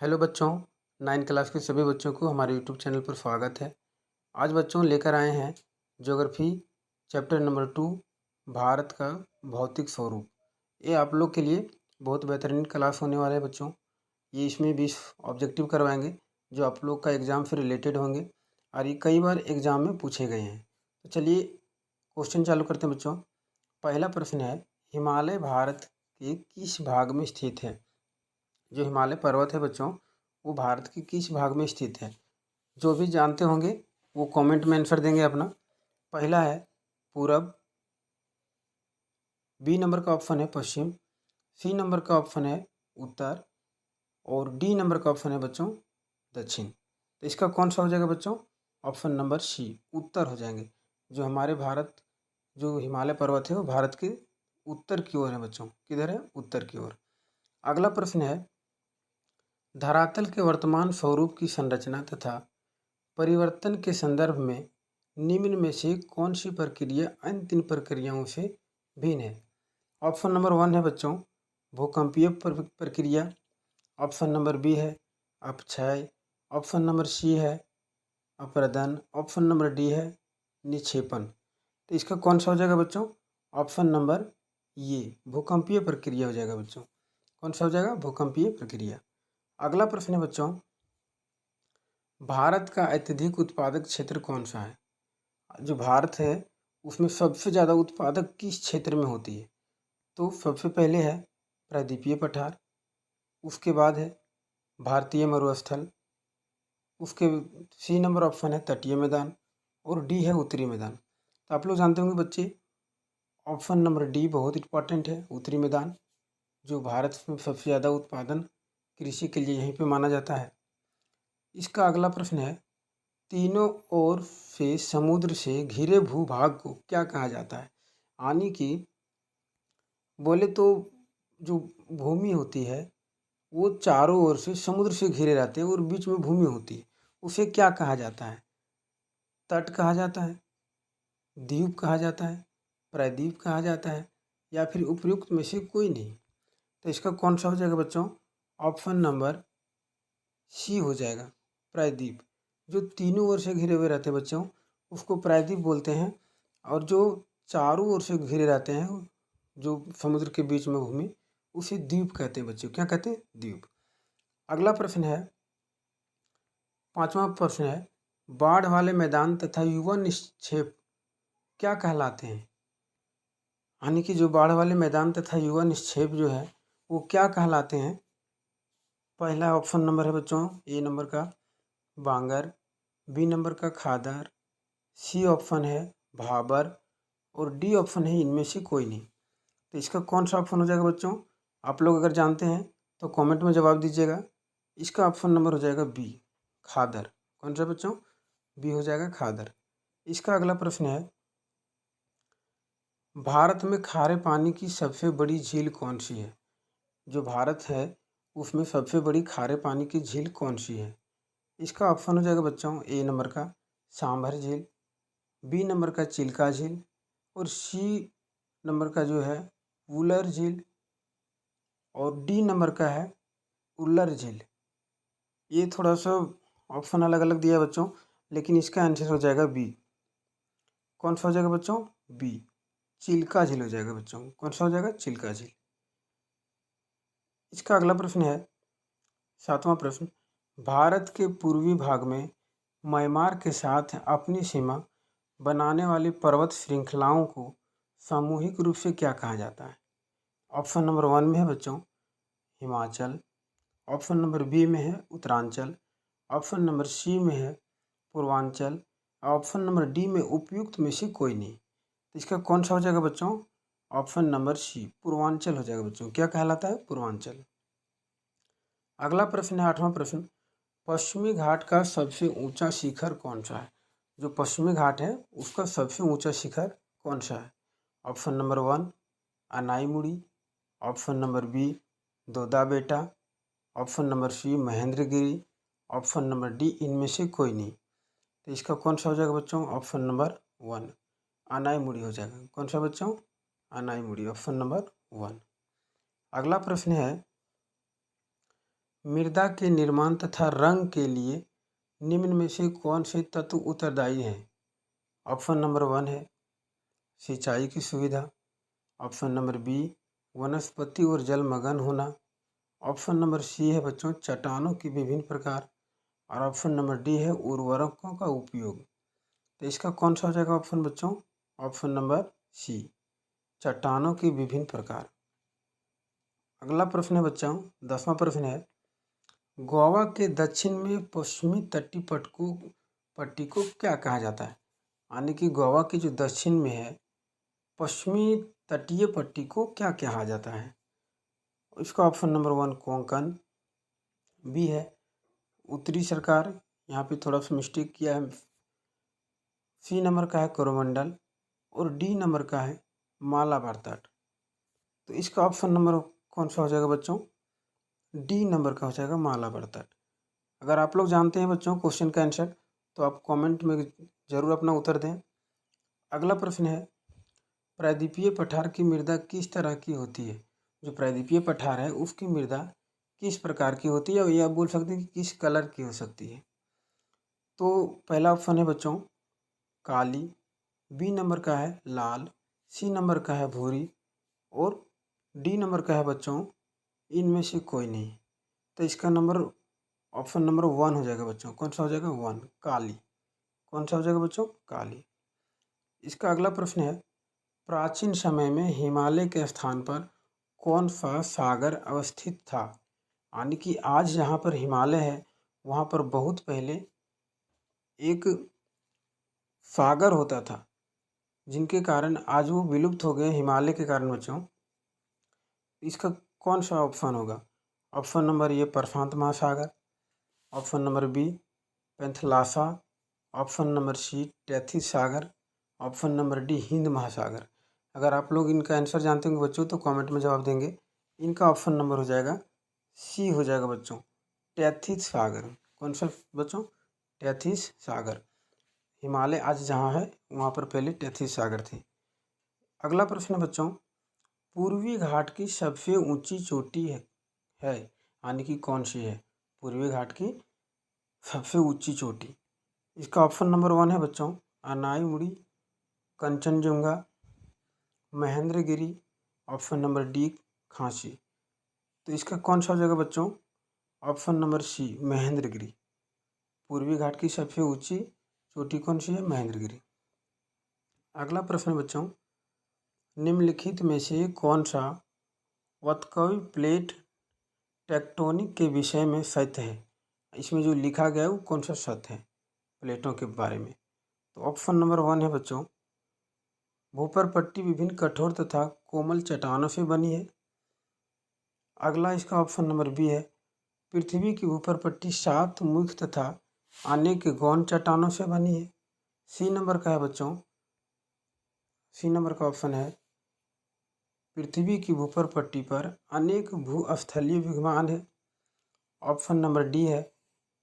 Hello बच्चों, 9 class के सभी बच्चों को हमारे यूट्यूब चैनल पर स्वागत है। आज बच्चों लेकर आए हैं ज्योग्राफी चैप्टर नंबर 2 भारत का भौतिक स्वरूप। ये आप लोग के लिए बहुत बेहतरीन क्लास होने वाला है बच्चों। ये इसमें 20 ऑब्जेक्टिव करवाएंगे जो आप लोग का एग्ज़ाम से रिलेटेड होंगे और ये कई बार एग्ज़ाम में पूछे गए हैं। तो चलिए क्वेश्चन चालू करते हैं बच्चों। पहला प्रश्न है, हिमालय भारत के किस भाग में स्थित है? जो हिमालय पर्वत है बच्चों, वो भारत के किस भाग में स्थित है? जो भी जानते होंगे वो कमेंट में आंसर देंगे अपना। पहला है पूरब, बी नंबर का ऑप्शन है पश्चिम, सी नंबर का ऑप्शन है उत्तर और डी नंबर का ऑप्शन है बच्चों दक्षिण। तो इसका कौन सा हो जाएगा बच्चों? ऑप्शन नंबर सी, उत्तर हो जाएंगे। जो हमारे भारत जो हिमालय पर्वत है वो भारत के उत्तर की ओर है बच्चों। किधर है? उत्तर की ओर। अगला प्रश्न है, धरातल के वर्तमान स्वरूप की संरचना तथा परिवर्तन के संदर्भ में निम्न में से कौन सी प्रक्रिया अन्य 3 प्रक्रियाओं से भिन्न है? ऑप्शन नंबर 1 है बच्चों भूकंपीय प्रक्रिया, ऑप्शन नंबर बी है अपक्षय, ऑप्शन नंबर सी है अपरदन, ऑप्शन नंबर डी है निक्षेपण। तो इसका कौन सा हो जाएगा बच्चों? ऑप्शन नंबर ये भूकंपीय प्रक्रिया हो जाएगा बच्चों। कौन सा हो जाएगा? भूकंपीय प्रक्रिया। अगला प्रश्न है बच्चों, भारत का अत्यधिक उत्पादक क्षेत्र कौन सा है? जो भारत है उसमें सबसे ज़्यादा उत्पादक किस क्षेत्र में होती है? तो सबसे पहले है प्रायद्वीपीय पठार, उसके बाद है भारतीय मरुस्थल, उसके सी नंबर ऑप्शन है तटीय मैदान और डी है उत्तरी मैदान। तो आप लोग जानते होंगे बच्चे, ऑप्शन नंबर डी बहुत इंपॉर्टेंट है, उत्तरी मैदान, जो भारत में सबसे ज़्यादा उत्पादन कृषि के लिए यहीं पे माना जाता है। इसका अगला प्रश्न है, तीनों ओर से समुद्र से घिरे भूभाग को क्या कहा जाता है? यानी कि बोले तो जो भूमि होती है वो चारों ओर से समुद्र से घिरे रहते हैं और बीच में भूमि होती है, उसे क्या कहा जाता है? तट कहा जाता है, द्वीप कहा जाता है, प्रायद्वीप कहा जाता है या फिर उपयुक्त में से कोई नहीं? तो इसका कौन सा हो जाएगा बच्चों? ऑप्शन नंबर सी हो जाएगा प्रायद्वीप। जो तीनों ओर से घिरे हुए रहते हैं बच्चों उसको प्रायद्वीप बोलते हैं और जो चारों ओर से घिरे रहते हैं जो समुद्र के बीच में भूमि उसे द्वीप कहते हैं बच्चों। क्या कहते हैं? द्वीप। अगला प्रश्न है, 5वां प्रश्न है, बाढ़ वाले मैदान तथा युवा निक्षेप क्या कहलाते हैं? यानी कि जो बाढ़ वाले मैदान तथा युवा निक्षेप जो है वो क्या कहलाते हैं? पहला ऑप्शन नंबर है बच्चों ए नंबर का बांगर, बी नंबर का खादर, सी ऑप्शन है भाबर और डी ऑप्शन है इनमें से कोई नहीं। तो इसका कौन सा ऑप्शन हो जाएगा बच्चों? आप लोग अगर जानते हैं तो कमेंट में जवाब दीजिएगा। इसका ऑप्शन नंबर हो जाएगा बी खादर। कौन सा बच्चों? बी हो जाएगा खादर। इसका अगला प्रश्न है, भारत में खारे पानी की सबसे बड़ी झील कौन सी है? जो भारत है उसमें सबसे बड़ी खारे पानी की झील कौन सी है? इसका ऑप्शन हो जाएगा बच्चों ए नंबर का सांभर झील, बी नंबर का चिल्का झील और सी नंबर का जो है वुलर झील और डी नंबर का है उल्लर झील। ये थोड़ा सा ऑप्शन अलग अलग दिया है बच्चों, लेकिन इसका आंसर हो जाएगा बी। कौन सा हो जाएगा बच्चों? बी चिल्का झील हो जाएगा बच्चों। कौन सा हो जाएगा? चिल्का झील। इसका अगला प्रश्न है 7वां प्रश्न, भारत के पूर्वी भाग में म्यांमार के साथ अपनी सीमा बनाने वाली पर्वत श्रृंखलाओं को सामूहिक रूप से क्या कहा जाता है? ऑप्शन नंबर 1 में है बच्चों हिमाचल, ऑप्शन नंबर बी में है उत्तरांचल, ऑप्शन नंबर सी में है पूर्वांचल, ऑप्शन नंबर डी में उपयुक्त में से कोई नहीं। तो इसका कौन सा हो जाएगा बच्चों? ऑप्शन नंबर सी पूर्वांचल हो जाएगा बच्चों। क्या कहलाता है? पूर्वांचल। अगला प्रश्न है 8वां प्रश्न, पश्चिमी घाट का सबसे ऊंचा शिखर कौन सा है? जो पश्चिमी घाट है उसका सबसे ऊंचा शिखर कौन सा है? Option number 1 Anamudi, option number B Doda Betta, option number C Mahendragiri, option number D इनमें से कोई नहीं। तो इसका कौन सा हो जाएगा बच्चों? ऑप्शन नंबर 1 अनाईमुड़ी हो जाएगा। कौन सा बच्चों? Anamudi, option number 1। अगला प्रश्न है, मृदा के निर्माण तथा रंग के लिए निम्न में से कौन से तत्व उत्तरदायी हैं? ऑप्शन नंबर 1 है सिंचाई की सुविधा। ऑप्शन नंबर बी वनस्पति और जलमग्न होना। ऑप्शन नंबर सी है बच्चों चट्टानों की विभिन्न प्रकार। और ऑप्शन नंबर डी है उर्वरकों का उपयोग। तो इसका कौन सा हो जाएगा ऑप्शन बच्चों? ऑप्शन नंबर सी चट्टानों की विभिन्न प्रकार। अगला प्रश्न है बच्चों 10वां प्रश्न है गोवा के दक्षिण में पश्चिमी तटीय पट्टी को क्या कहा जाता है? यानी कि गोवा की जो दक्षिण में है पश्चिमी तटीय पट्टी को क्या कहा जाता है? इसका ऑप्शन नंबर 1 कोंकण, बी है उत्तरी सरकार, यहाँ पे थोड़ा सा मिस्टेक किया है, सी नंबर का है कोरोमंडल और डी नंबर का है मालाबार तट। तो इसका ऑप्शन नंबर कौन सा हो जाएगा बच्चों? डी नंबर का हो जाएगा मालाबार तट। अगर आप लोग जानते हैं बच्चों क्वेश्चन का आंसर तो आप कमेंट में ज़रूर अपना उत्तर दें। अगला प्रश्न है प्रायद्वीपीय पठार की मृदा किस तरह की होती है? जो प्रायद्वीपीय पठार है उसकी मृदा किस प्रकार की होती है, या आप बोल सकते हैं कि किस कलर की हो सकती है? तो पहला ऑप्शन है बच्चों काली, बी नंबर का है लाल, सी नंबर का है भूरी और डी नंबर का है बच्चों इनमें से कोई नहीं। तो इसका नंबर ऑप्शन नंबर 1 हो जाएगा बच्चों। कौन सा हो जाएगा? 1 काली। कौन सा हो जाएगा बच्चों? काली। इसका अगला प्रश्न है प्राचीन समय में हिमालय के स्थान पर कौन सा सागर अवस्थित था? यानी कि आज जहाँ पर हिमालय है वहाँ पर बहुत पहले एक सागर होता था जिनके कारण आज वो विलुप्त हो गए हिमालय के कारण बच्चों। इसका कौन सा ऑप्शन होगा? ऑप्शन नंबर ए प्रशांत महासागर, option number B Panthalassa, option number C Tethys सागर, ऑप्शन नंबर डी हिंद महासागर। अगर आप लोग इनका आंसर जानते होंगे बच्चों तो कमेंट में जवाब देंगे। इनका ऑप्शन नंबर हो जाएगा सी हो जाएगा बच्चों टैथिस सागर। कौन सा बच्चों? टैथिस सागर। हिमालय आज जहाँ है वहाँ पर पहले टैथिस सागर थी। अगला प्रश्न है बच्चों पूर्वी घाट की सबसे ऊंची चोटी है यानी कि कौन सी है पूर्वी घाट की सबसे ऊंची चोटी? इसका ऑप्शन नंबर 1 है बच्चों Anamudi, Kanchenjunga, Mahendragiri, option number D Khasi. तो इसका कौन सा हो जाएगा बच्चों? Option number C Mahendragiri. पूर्वी घाट की सबसे ऊंची चोटी कौन सी है? महेंद्रगिरी। अगला प्रश्न है बच्चों निम्नलिखित में से कौन सा वतकवी प्लेट टेक्टोनिक के विषय में सत्य है? इसमें जो लिखा गया है वो कौन सा सत्य है प्लेटों के बारे में? तो ऑप्शन नंबर 1 है बच्चों भूपर पट्टी विभिन्न कठोर तथा कोमल चट्टानों से बनी है। अगला इसका ऑप्शन नंबर बी है पृथ्वी की ऊपर पट्टी 7 मुख्य तथा अनेक गौण चट्टानों से बनी है। सी नंबर का है बच्चों सी नंबर का ऑप्शन है पृथ्वी की ऊपर पट्टी पर अनेक भूस्थलीय विद्यमान है। ऑप्शन नंबर डी है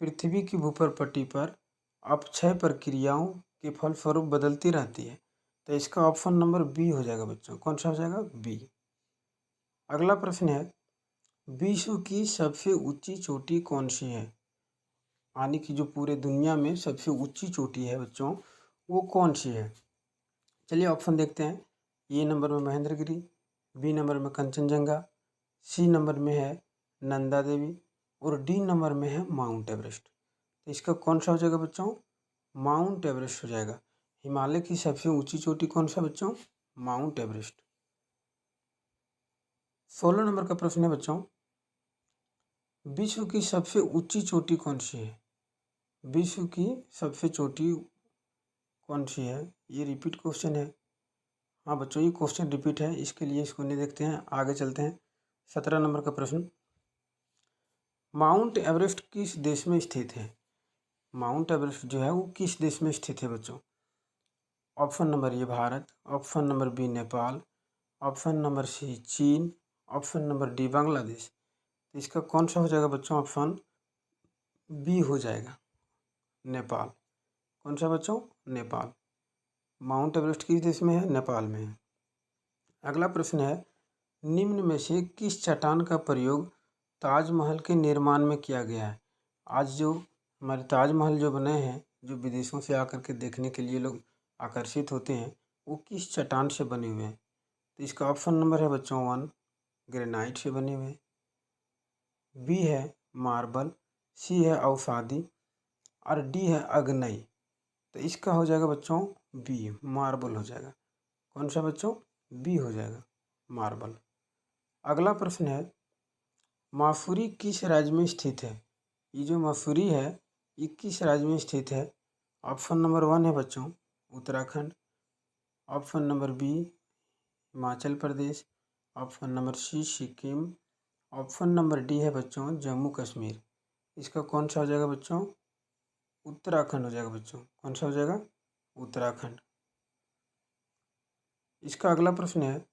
पृथ्वी की ऊपर पट्टी पर अपक्षय प्रक्रियाओं के फलस्वरूप बदलती रहती है। तो इसका ऑप्शन नंबर बी हो जाएगा बच्चों। कौन सा हो जाएगा? बी। अगला प्रश्न है विश्व की सबसे ऊंची चोटी कौन सी है? यानी कि जो पूरे दुनिया में सबसे ऊंची चोटी है बच्चों वो कौन सी है? चलिए ऑप्शन देखते हैं। ए नंबर में महेंद्रगिरी, बी नंबर में कंचनजंगा, सी नंबर में है नंदा देवी और डी नंबर में है माउंट एवरेस्ट। तो इसका कौन सा हो जाएगा बच्चों? माउंट एवरेस्ट हो जाएगा। हिमालय की सबसे ऊंची चोटी कौन सा बच्चों? Mount Everest. 16 नंबर का प्रश्न है बच्चों विश्व की सबसे ऊंची चोटी कौन सी है? विश्व की सबसे चोटी कौन सी है? ये रिपीट क्वेश्चन है। हाँ बच्चों ये क्वेश्चन रिपीट है इसके लिए इसको नहीं देखते हैं, आगे चलते हैं। 17 नंबर का प्रश्न माउंट एवरेस्ट किस देश में स्थित है? माउंट एवरेस्ट जो है वो किस देश में स्थित है बच्चों? Option number A Bharat, option number B Nepal, option number C चीन, ऑप्शन नंबर डी बांग्लादेश। तो इसका कौन सा हो जाएगा बच्चों? ऑप्शन बी हो जाएगा नेपाल। कौन सा बच्चों? नेपाल। माउंट एवरेस्ट किस देश में है? नेपाल में है। अगला प्रश्न है निम्न में से किस चट्टान का प्रयोग ताजमहल के निर्माण में किया गया है? आज जो हमारे ताजमहल जो बने हैं, जो विदेशों से आकर के देखने के लिए लोग आकर्षित होते हैं, वो किस चट्टान से बने हुए हैं? तो इसका ऑप्शन नंबर है बच्चों 1 ग्रेनाइट से बने हुए, बी है मार्बल, सी है अवसादी और डी है अग्नई। तो इसका हो जाएगा बच्चों बी, मार्बल हो जाएगा। कौन सा बच्चों? बी हो जाएगा, मार्बल। अगला प्रश्न है, मसूरी किस राज्य में स्थित है? ये जो मसूरी है ये किस राज्य में स्थित है? ऑप्शन नंबर 1 है बच्चों Uttarakhand, option number B Himachal Pradesh, option number C Sikkim, option number D है बच्चों जम्मू कश्मीर। इसका कौन सा हो जाएगा बच्चों? उत्तराखंड हो जाएगा बच्चों। कौन सा हो जाएगा? उत्तराखंड। इसका अगला प्रश्न है,